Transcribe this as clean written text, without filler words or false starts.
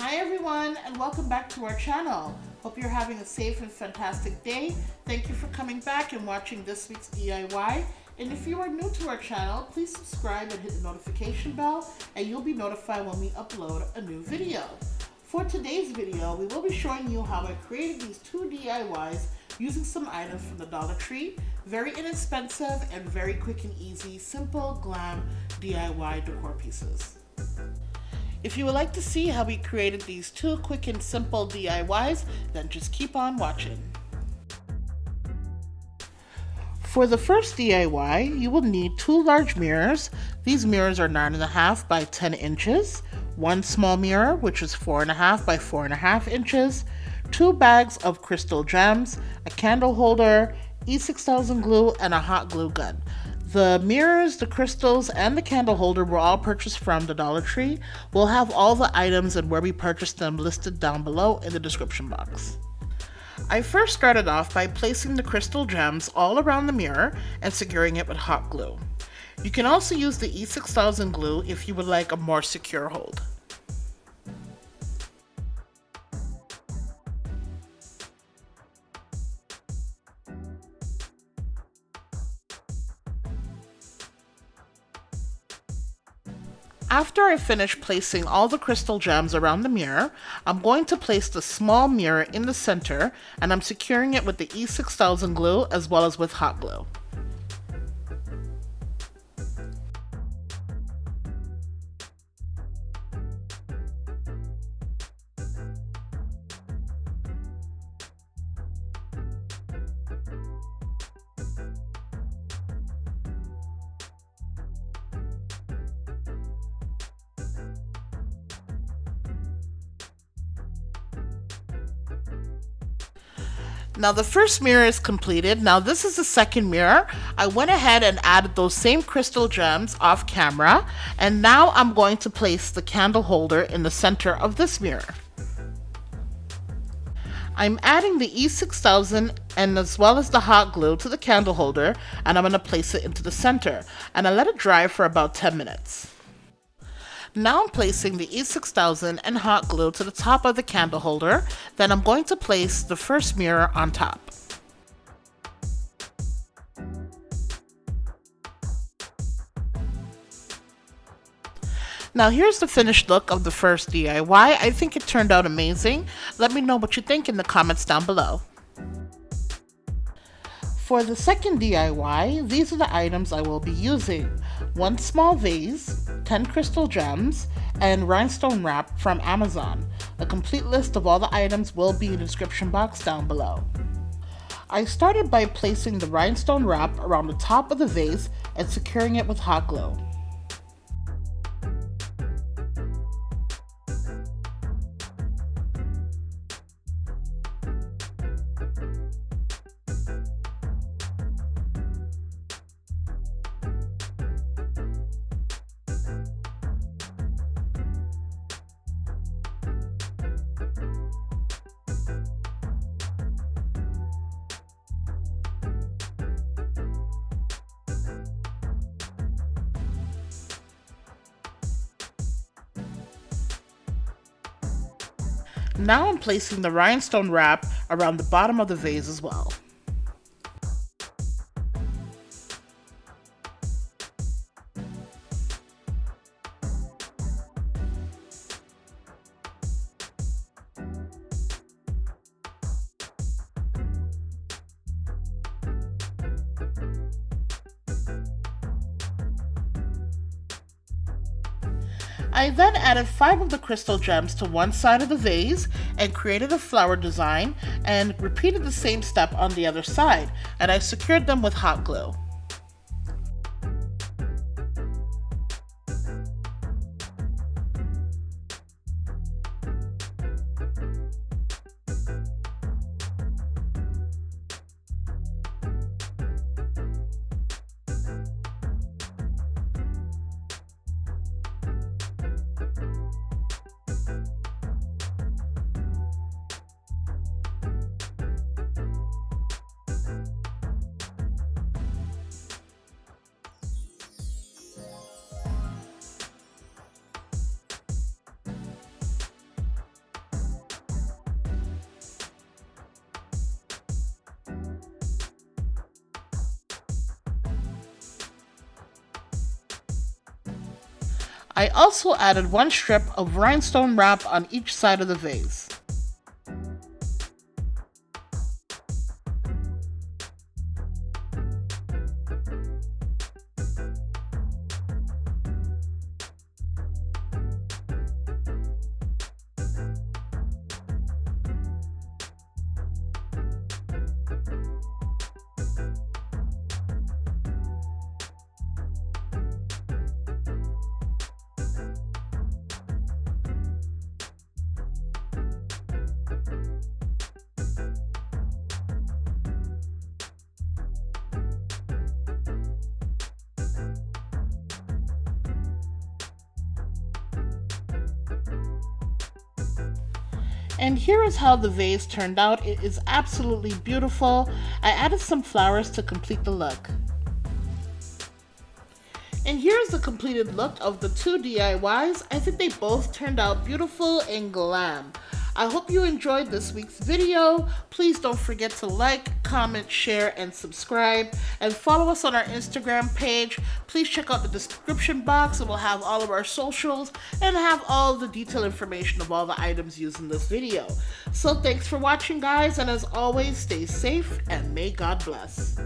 Hi everyone, and welcome back to our channel. Hope you're having a safe and fantastic day. Thank you for coming back and watching this week's DIY. And if you are new to our channel, please subscribe and hit the notification bell and you'll be notified when we upload a new video. For today's video, we will be showing you how I created these two DIYs using some items from the Dollar Tree. Very inexpensive and very quick and easy, simple glam DIY decor pieces. If you would like to see how we created these two quick and simple DIYs, then just keep on watching. For the first DIY, you will need two large mirrors. These mirrors are 9.5 by 10 inches, one small mirror, which is 4.5 by 4.5 inches, two bags of crystal gems, a candle holder, E6000 glue, and a hot glue gun. The mirrors, the crystals, and the candle holder were all purchased from the Dollar Tree. We'll have all the items and where we purchased them listed down below in the description box. I first started off by placing the crystal gems all around the mirror and securing it with hot glue. You can also use the E6000 glue if you would like a more secure hold. After I finish placing all the crystal gems around the mirror, I'm going to place the small mirror in the center, and I'm securing it with the E6000 glue as well as with hot glue. Now the first mirror is completed. Now this is the second mirror. I went ahead and added those same crystal gems off camera, and now I'm going to place the candle holder in the center of this mirror. I'm adding the E6000 and as well as the hot glue to the candle holder, and I'm going to place it into the center, and I let it dry for about 10 minutes. Now I'm placing the E6000 and hot glue to the top of the candle holder. Then I'm going to place the first mirror on top. Now here's the finished look of the first DIY. I think it turned out amazing. Let me know what you think in the comments down below. For the second DIY, these are the items I will be using. One small vase, 10 crystal gems, and rhinestone wrap from Amazon. A complete list of all the items will be in the description box down below. I started by placing the rhinestone wrap around the top of the vase and securing it with hot glue. Now I'm placing the rhinestone wrap around the bottom of the vase as well. I then added 5 of the crystal gems to one side of the vase and created a flower design and repeated the same step on the other side, and I secured them with hot glue. I also added one strip of rhinestone wrap on each side of the vase. And here is how the vase turned out. It is absolutely beautiful. I added some flowers to complete the look. And here's the completed look of the two DIYs. I think they both turned out beautiful and glam. I hope you enjoyed this week's video. Please don't forget to like, comment, share, and subscribe. And follow us on our Instagram page. Please check out the description box. It will have all of our socials and have all of the detailed information of all the items used in this video. So thanks for watching, guys. And as always, stay safe and may God bless.